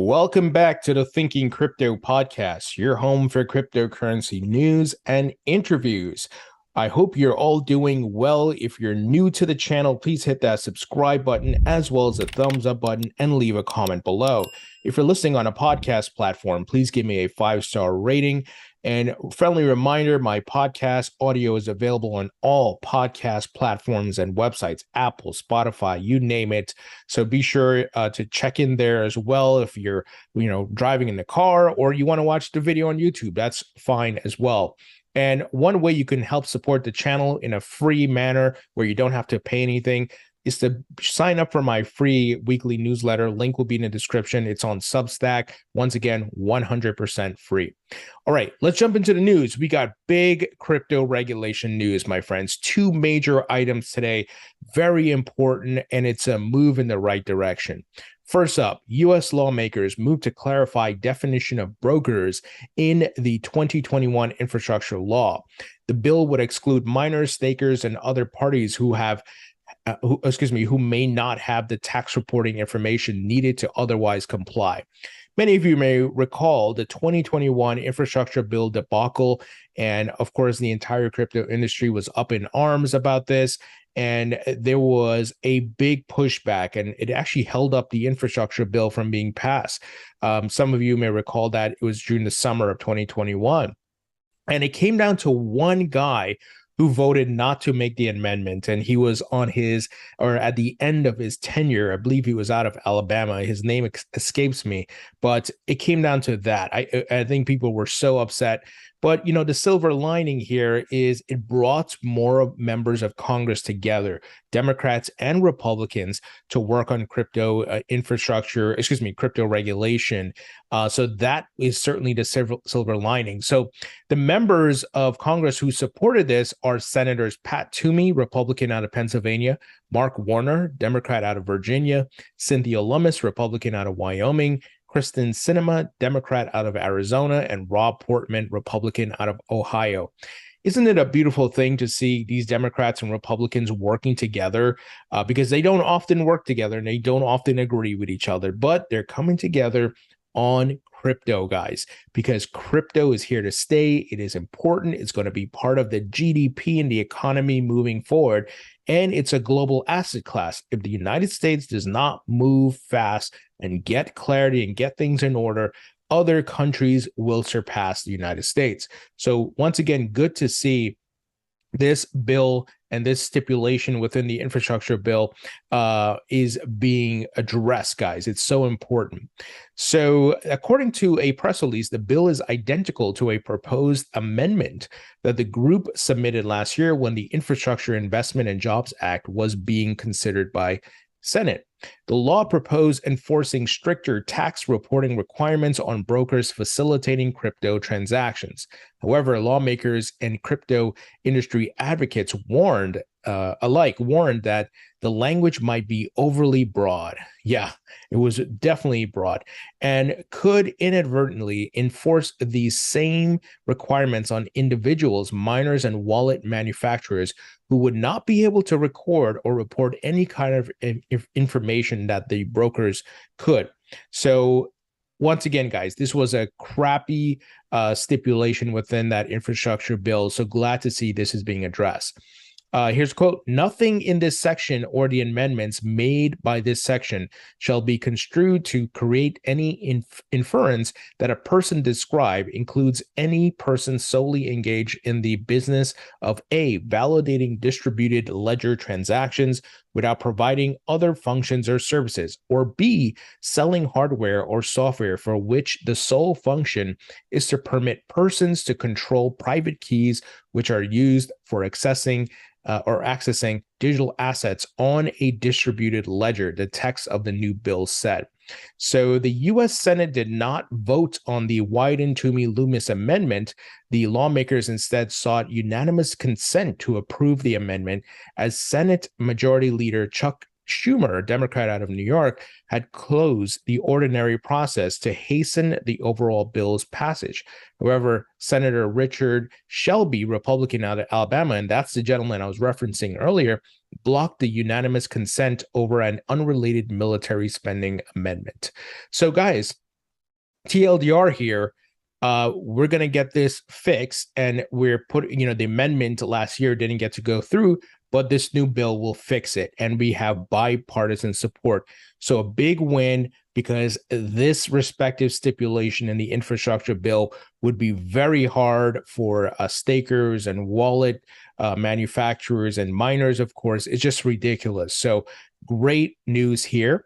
Welcome back to the Thinking Crypto podcast, your home for cryptocurrency news and interviews. I hope you're all doing well. If you're new to the channel, please hit that subscribe button as well as the thumbs up button and leave a comment below. If you're listening on a podcast platform, please give me a 5-star rating. And friendly reminder, my podcast audio is available on all podcast platforms and websites, Apple, Spotify, you name it. So be sure to check in there as well. If you're, driving in the car or you want to watch the video on YouTube, that's fine as well. And one way you can help support the channel in a free manner where you don't have to pay anything is to sign up for my free weekly newsletter. Link will be in the description. It's on Substack. Once again, 100% free. All right, let's jump into the news. We got big crypto regulation news, my friends. Two major items today, very important, and it's a move in the right direction. First up, U.S. lawmakers moved to clarify definition of brokers in the 2021 infrastructure law. The bill would exclude miners, stakers, and other parties who may not have the tax reporting information needed to otherwise comply. Many of you may recall the 2021 infrastructure bill debacle, and of course, the entire crypto industry was up in arms about this, and there was a big pushback, and it actually held up the infrastructure bill from being passed. Some of you may recall that it was during the summer of 2021, and it came down to one guy who voted not to make the amendment. And he was at the end of his tenure. I believe he was out of Alabama. His name escapes me, but it came down to that. I think people were so upset. But, the silver lining here is it brought more members of Congress together, Democrats and Republicans, to work on crypto regulation. So that is certainly the silver lining. So the members of Congress who supported this are Senators Pat Toomey, Republican out of Pennsylvania, Mark Warner, Democrat out of Virginia, Cynthia Lummis, Republican out of Wyoming, Kristen Sinema, Democrat out of Arizona, and Rob Portman, Republican out of Ohio. Isn't it a beautiful thing to see these Democrats and Republicans working together because they don't often work together and they don't often agree with each other, but they're coming together on crypto, guys, because crypto is here to stay. It is important. It's going to be part of the GDP and the economy moving forward. And it's a global asset class. If the United States does not move fast and get clarity and get things in order, other countries will surpass the United States. So once again, good to see this bill and this stipulation within the infrastructure bill is being addressed, guys. It's so important. So according to a press release, the bill is identical to a proposed amendment that the group submitted last year when the Infrastructure Investment and Jobs Act was being considered by Senate. The law proposed enforcing stricter tax reporting requirements on brokers facilitating crypto transactions. However, lawmakers and crypto industry advocates warned that the language might be overly broad. Yeah, it was definitely broad and could inadvertently enforce these same requirements on individuals, miners, and wallet manufacturers who would not be able to record or report any kind of information that the brokers could. So once again, guys, this was a crappy stipulation within that infrastructure bill. So glad to see this is being addressed. Here's a quote: "Nothing in this section or the amendments made by this section shall be construed to create any inference that a person described includes any person solely engaged in the business of A, validating distributed ledger transactions without providing other functions or services, or B, selling hardware or software for which the sole function is to permit persons to control private keys which are used for accessing digital assets on a distributed ledger," the text of the new bill said. So the U.S. Senate did not vote on the Wyden-Toomey-Loomis amendment. The lawmakers instead sought unanimous consent to approve the amendment, as Senate Majority Leader Chuck Schumer, a Democrat out of New York, had closed the ordinary process to hasten the overall bill's passage. However, Senator Richard Shelby, Republican out of Alabama, and that's the gentleman I was referencing earlier, blocked the unanimous consent over an unrelated military spending amendment. So, guys, TLDR here, we're going to get this fixed, and we're putting, the amendment last year didn't get to go through, but this new bill will fix it, and we have bipartisan support. So a big win, because this respective stipulation in the infrastructure bill would be very hard for stakers and wallet manufacturers and miners, of course. It's just ridiculous. So great news here.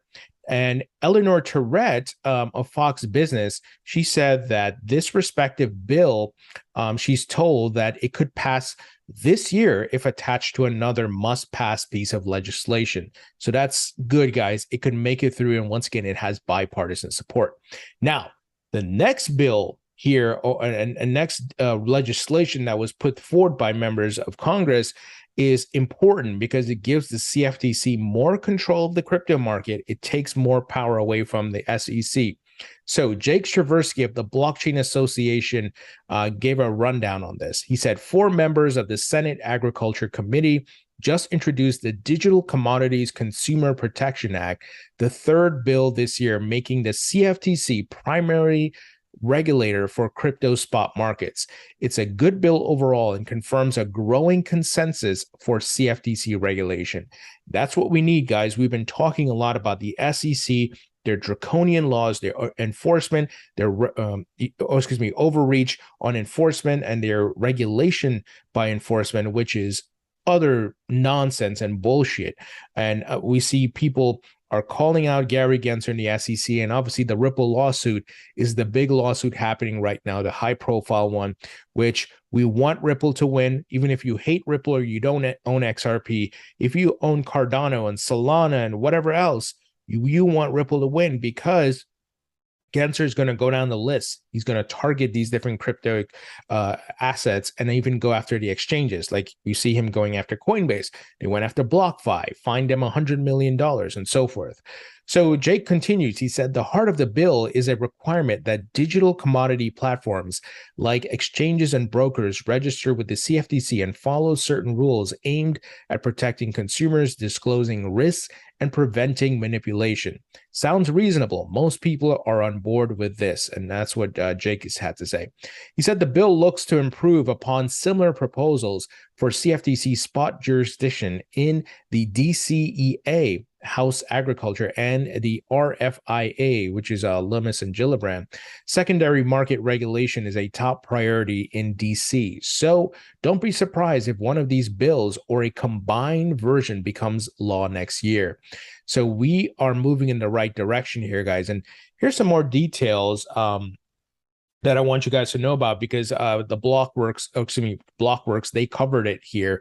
And Eleanor Tourette of Fox Business, she said that this respective bill, she's told that it could pass this year if attached to another must-pass piece of legislation. So that's good, guys. It could make it through, and once again, it has bipartisan support. Now, the next bill here, and next legislation that was put forward by members of Congress is important because it gives the CFTC more control of the crypto market. It takes more power away from the SEC. So Jake Straversky of the Blockchain Association gave a rundown on this. He said 4 members of the Senate Agriculture Committee just introduced the Digital Commodities Consumer Protection Act, the third bill this year, making the CFTC primary regulator for crypto spot markets. It's a good bill overall and confirms a growing consensus for CFTC regulation. That's what we need, guys. We've been talking a lot about the SEC, their draconian laws, their enforcement, their overreach on enforcement, and their regulation by enforcement, which is utter nonsense and bullshit. And we see people are calling out Gary Gensler in the SEC, and obviously the Ripple lawsuit is the big lawsuit happening right now, the high-profile one, which we want Ripple to win. Even if you hate Ripple or you don't own XRP, if you own Cardano and Solana and whatever else, you want Ripple to win, because Gensler is going to go down the list. He's going to target these different crypto assets and even go after the exchanges. Like you see him going after Coinbase. They went after BlockFi, fined them $100 million and so forth. So Jake continues. He said the heart of the bill is a requirement that digital commodity platforms like exchanges and brokers register with the CFTC and follow certain rules aimed at protecting consumers, disclosing risks, and preventing manipulation. Sounds reasonable. Most people are on board with this, and that's what Jake has had to say. He said the bill looks to improve upon similar proposals for CFTC spot jurisdiction in the DCEA, House Agriculture, and the RFIA, which is Lummis and Gillibrand. Secondary market regulation is a top priority in DC. So don't be surprised if one of these bills or a combined version becomes law next year. So we are moving in the right direction here, guys. And here's some more details that I want you guys to know about, because the Blockworks, they covered it here,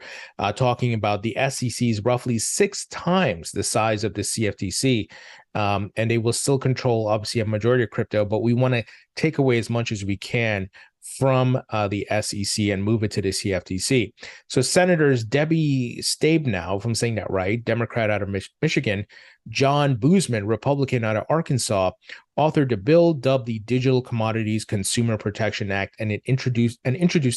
talking about the SEC is roughly 6 times the size of the CFTC, and they will still control, obviously, a majority of crypto, but we want to take away as much as we can from the SEC and move it to the CFTC. So Senators Debbie Stabenow, if I'm saying that right, Democrat out of Michigan, John Boozman, Republican out of Arkansas, authored a bill dubbed the Digital Commodities Consumer Protection Act, and it introduced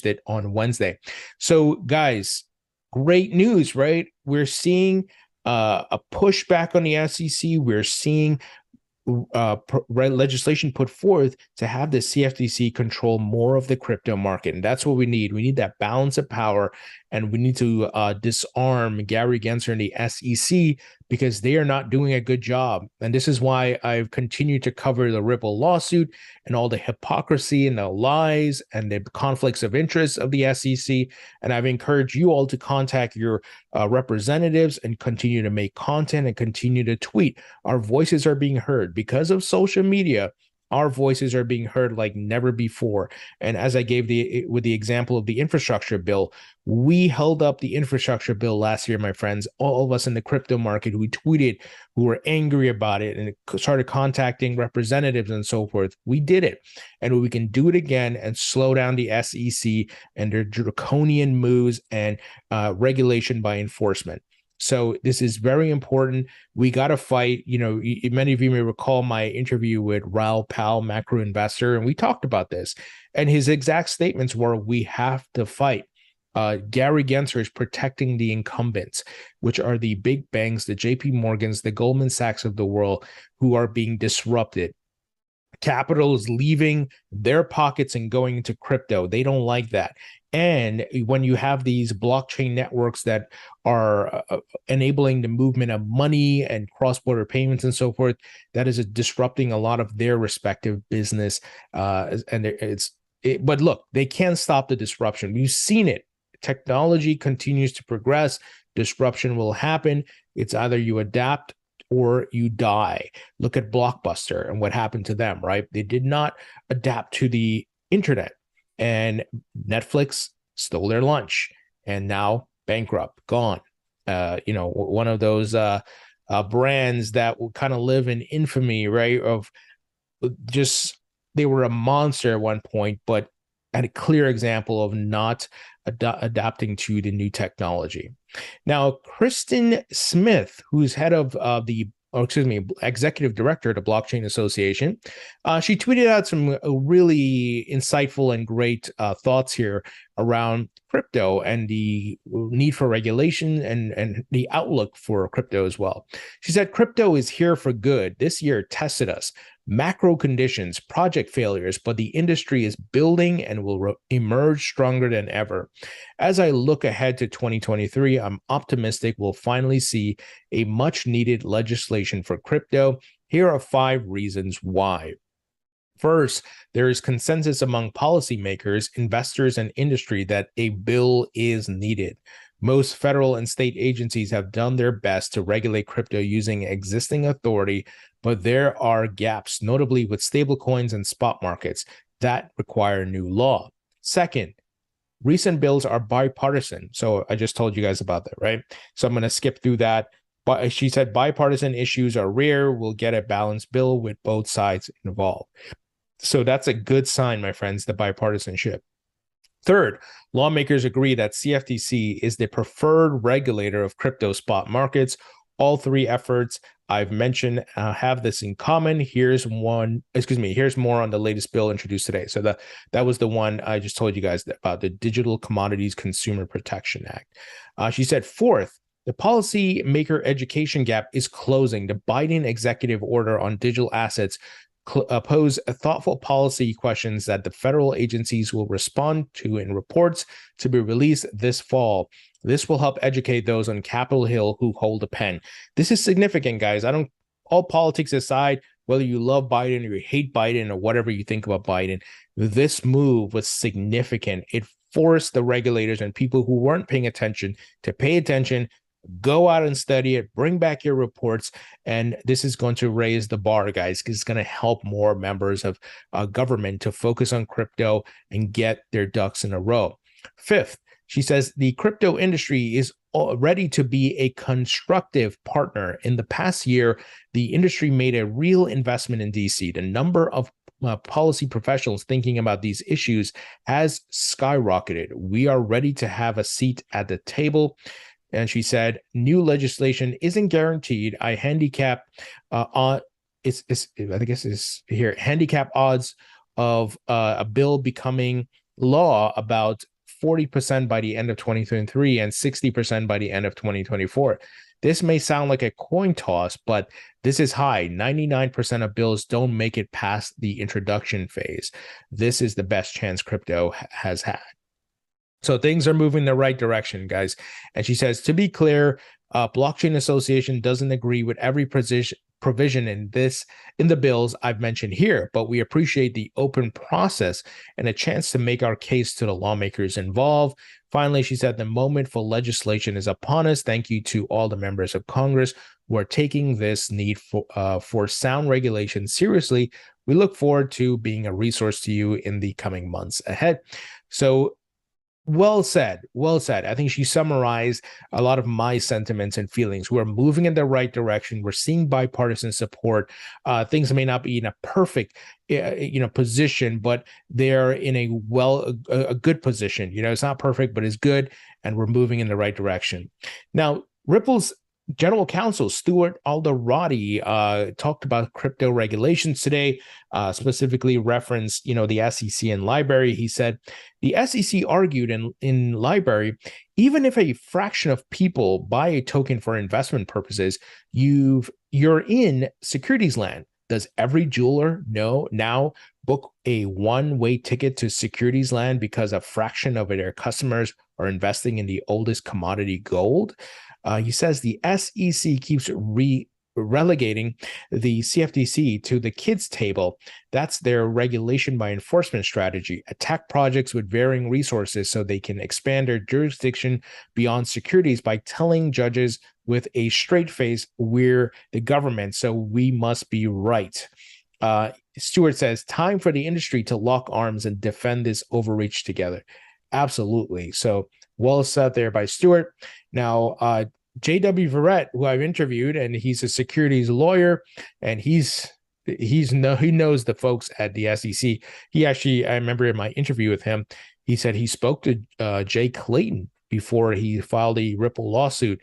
it on Wednesday. So guys, great news, right? We're seeing a pushback on the SEC. We're seeing legislation put forth to have the CFTC control more of the crypto market. And that's what we need. We need that balance of power, and we need to disarm Gary Gensler and the SEC, because they are not doing a good job. And this is why I've continued to cover the Ripple lawsuit and all the hypocrisy and the lies and the conflicts of interest of the SEC. And I've encouraged you all to contact your representatives and continue to make content and continue to tweet. Our voices are being heard. Because of social media, our voices are being heard like never before. And as I gave with the example of the infrastructure bill, we held up the infrastructure bill last year, my friends. All of us in the crypto market who tweeted, who were angry about it and started contacting representatives and so forth. We did it. And we can do it again and slow down the SEC and their draconian moves and regulation by enforcement. So this is very important. We got to fight. You know, many of you may recall my interview with Raoul Pal, macro investor, and we talked about this. And his exact statements were, we have to fight. Gary Gensler is protecting the incumbents, which are the big banks, the JP Morgans, the Goldman Sachs of the world, who are being disrupted. Capital is leaving their pockets and going into crypto. They don't like that. And when you have these blockchain networks that are enabling the movement of money and cross-border payments and so forth, that is disrupting a lot of their respective business. But look, they can't stop the disruption. We've seen it. Technology continues to progress. Disruption will happen. It's either you adapt or you die. Look at Blockbuster and what happened to them, right? They did not adapt to the internet, and Netflix stole their lunch and now bankrupt, gone. One of those brands that will kind of live in infamy, right? Of just, they were a monster at one point, but had a clear example of not adapting to the new technology. Now, Kristen Smith, who's head of executive director of the Blockchain Association, she tweeted out some really insightful and great thoughts here around crypto and the need for regulation and the outlook for crypto as well. She said, crypto is here for good. This year tested us. Macro conditions, project failures, but the industry is building and will emerge stronger than ever. As I look ahead to 2023, I'm optimistic we'll finally see a much needed legislation for crypto. Here are 5 reasons why. First, there is consensus among policymakers, investors, and industry that a bill is needed. Most federal and state agencies have done their best to regulate crypto using existing authority, but there are gaps, notably with stablecoins and spot markets, that require new law. Second, recent bills are bipartisan. So I just told you guys about that, right? So I'm going to skip through that. But she said bipartisan issues are rare. We'll get a balanced bill with both sides involved. So that's a good sign, my friends, the bipartisanship. Third, lawmakers agree that CFTC is the preferred regulator of crypto spot markets. All 3 efforts I've mentioned have this in common. Here's more on the latest bill introduced today. So that was the one I just told you guys about, the Digital Commodities Consumer Protection Act. She said, fourth, the policymaker education gap is closing. The Biden executive order on digital assets pose thoughtful policy questions that the federal agencies will respond to in reports to be released this fall. This will help educate those on Capitol Hill who hold a pen. This is significant, guys. All politics aside, whether you love Biden or you hate Biden or whatever you think about Biden, this move was significant. It forced the regulators and people who weren't paying attention to pay attention. Go out and study it, bring back your reports, and this is going to raise the bar, guys, because it's going to help more members of government to focus on crypto and get their ducks in a row. Fifth, she says the crypto industry is ready to be a constructive partner. In the past year, the industry made a real investment in DC. The number of policy professionals thinking about these issues has skyrocketed. We are ready to have a seat at the table. And she said, new legislation isn't guaranteed. I handicap handicap odds of a bill becoming law about 40% by the end of 2023 and 60% by the end of 2024. This may sound like a coin toss, but this is high. 99% of bills don't make it past the introduction phase. This is the best chance crypto has had. So things are moving in the right direction, guys. And she says, to be clear, Blockchain Association doesn't agree with every provision in the bills I've mentioned here, but we appreciate the open process and a chance to make our case to the lawmakers involved. Finally, she said, the moment for legislation is upon us. Thank you to all the members of Congress who are taking this need for sound regulation seriously. We look forward to being a resource to you in the coming months ahead. So, well said. Well said. I think she summarized a lot of my sentiments and feelings. We're moving in the right direction. We're seeing bipartisan support. Things may not be in a perfect, position, but they're in a good position. It's not perfect, but it's good, and we're moving in the right direction. Now, Ripple's General Counsel Stuart Alderoty talked about crypto regulations today, specifically referenced, the SEC and Lbry. He said the SEC argued in Lbry, even if a fraction of people buy a token for investment purposes, you're in securities land. Does every jeweler know now book a one-way ticket to securities land because a fraction of their customers are investing in the oldest commodity, gold? He says the SEC keeps relegating the CFTC to the kids table. That's their regulation by enforcement strategy. Attack projects with varying resources so they can expand their jurisdiction beyond securities by telling judges with a straight face, we're the government, so we must be right. Stuart says, time for the industry to lock arms and defend this overreach together. Absolutely. So well said there by Stuart. Now, J.W. Verrett, who I've interviewed, and he's a securities lawyer, and he knows the folks at the SEC. He actually, I remember in my interview with him, he said he spoke to Jay Clayton before he filed a Ripple lawsuit.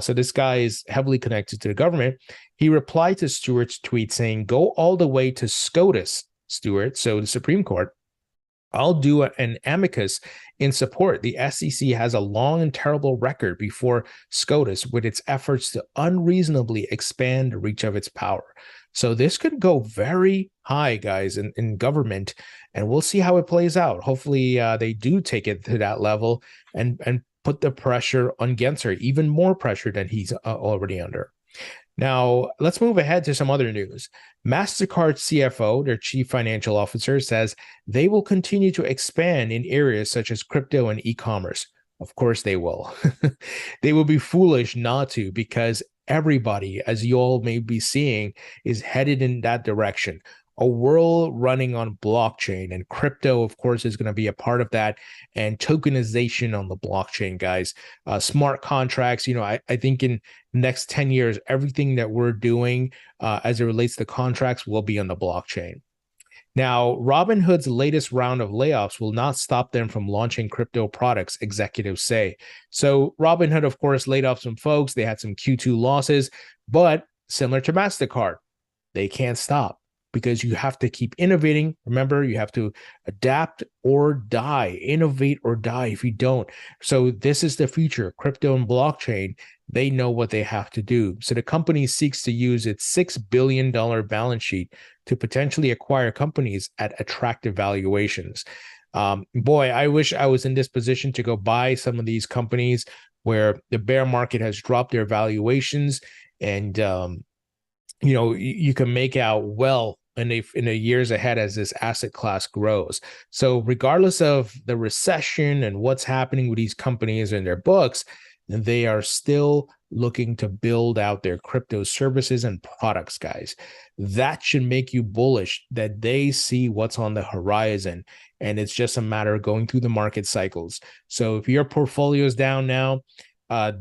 So this guy is heavily connected to the government. He replied to Stuart's tweet saying, go all the way to SCOTUS, Stuart, so the Supreme Court. I'll do an amicus in support. The SEC has a long and terrible record before SCOTUS with its efforts to unreasonably expand the reach of its power. So this could go very high, guys, in government, and we'll see how it plays out. Hopefully they do take it to that level and put the pressure on Gensler, even more pressure than he's already under. Now, let's move ahead to some other news. Mastercard CFO, their chief financial officer, says they will continue to expand in areas such as crypto and e-commerce. Of course they will. They will be foolish not to, because everybody, as you all may be seeing, is headed in that direction. A world running on blockchain, and crypto, of course, is going to be a part of that, and tokenization on the blockchain, guys. Smart contracts, I think in the next 10 years, everything that we're doing as it relates to contracts will be on the blockchain. Now, Robinhood's latest round of layoffs will not stop them from launching crypto products, executives say. So Robinhood, of course, laid off some folks. They had some Q2 losses, but similar to Mastercard, they can't stop, because you have to keep innovating. Remember, you have to adapt or die, innovate or die if you don't. So this is the future, crypto and blockchain. They know what they have to do. So the company seeks to use its $6 billion balance sheet to potentially acquire companies at attractive valuations. Boy, I wish I was in this position to go buy some of these companies where the bear market has dropped their valuations, and you can make out well in the years ahead as this asset class grows. So regardless of the recession and what's happening with these companies and their books, they are still looking to build out their crypto services and products, guys. That should make you bullish that they see what's on the horizon, and it's just a matter of going through the market cycles. So if your portfolio is down now,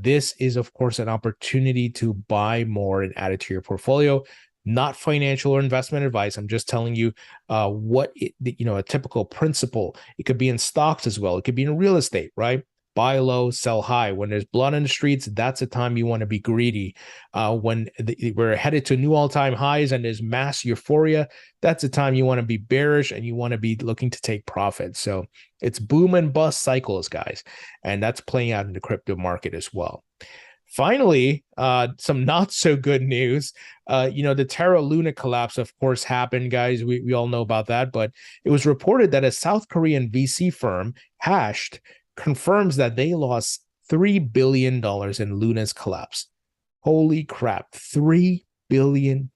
this is, of course, an opportunity to buy more and add it to your portfolio. Not financial or investment advice. I'm just telling you a typical principle. It could be in stocks as well. It could be in real estate, right? Buy low, sell high. When there's blood in the streets, that's a time you want to be greedy. When we're headed to new all-time highs and there's mass euphoria, that's a time you want to be bearish and you want to be looking to take profit. So it's boom and bust cycles, guys. And that's playing out in the crypto market as well. Finally, some not so good news. The Terra Luna collapse, of course, happened, guys. We all know about that, but it was reported that a South Korean VC firm, Hashed, confirms that they lost $3 billion in Luna's collapse. Holy crap, $3 billion.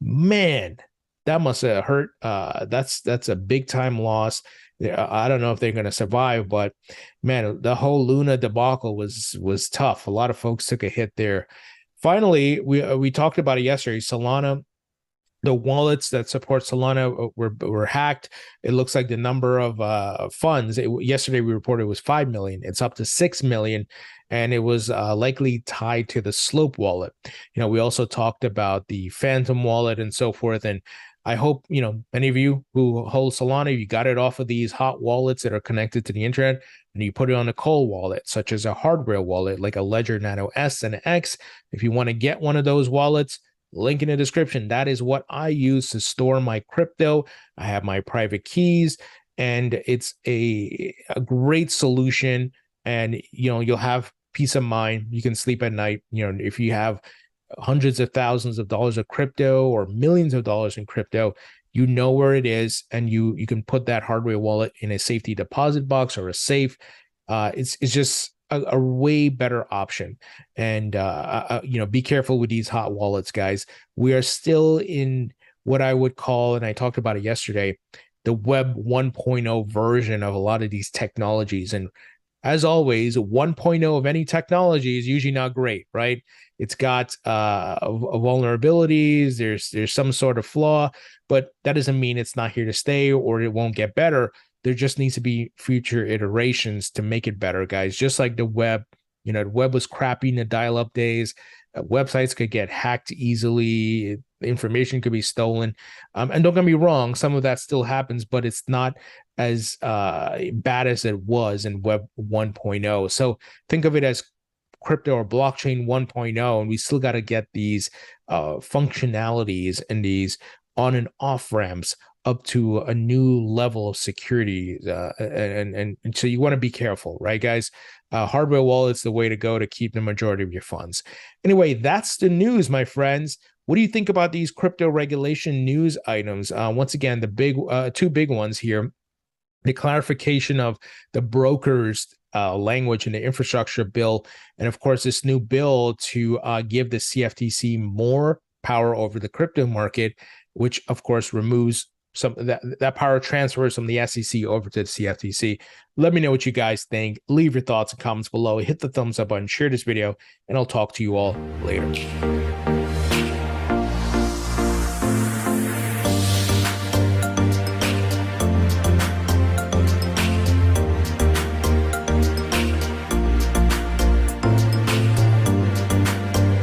Man, that must have hurt. That's a big time loss. I don't know if they're going to survive, but man, the whole Luna debacle was tough. A lot of folks took a hit there. Finally, we talked about it yesterday. Solana, the wallets that support Solana were hacked. It looks like the number of funds, yesterday we reported it was 5 million. It's up to 6 million, and it was likely tied to the Slope wallet. We also talked about the Phantom wallet and so forth, and I hope, many of you who hold Solana, you got it off of these hot wallets that are connected to the internet, and you put it on a cold wallet, such as a hardware wallet, like a Ledger Nano S and X. If you want to get one of those wallets, link in the description. That is what I use to store my crypto. I have my private keys, and it's a great solution. And, you'll have peace of mind. You can sleep at night. If you have hundreds of thousands of dollars of crypto or millions of dollars in crypto, you know where it is, and you can put that hardware wallet in a safety deposit box or a safe. It's just a way better option. And be careful with these hot wallets, guys. We are still in what I would call, and I talked about it yesterday, the Web 1.0 version of a lot of these technologies. And as always, 1.0 of any technology is usually not great, right? It's got vulnerabilities. There's some sort of flaw, but that doesn't mean it's not here to stay or it won't get better. There just needs to be future iterations to make it better, guys. Just like the web, the web was crappy in the dial-up days. Websites could get hacked easily. Information could be stolen. And don't get me wrong, some of that still happens, but it's not as bad as it was in Web 1.0. So think of it as crypto or blockchain 1.0, and we still got to get these functionalities and these on and off ramps up to a new level of security. And so you want to be careful, right, guys? Hardware wallet's the way to go to keep the majority of your funds. Anyway, that's the news, my friends. What do you think about these crypto regulation news items? Once again, the two big ones here: the clarification of the brokers language in the infrastructure bill, and of course, this new bill to give the CFTC more power over the crypto market, which of course removes some that power transfers from the SEC over to the CFTC. Let me know what you guys think. Leave your thoughts and comments below. Hit the thumbs up button, share this video, and I'll talk to you all later.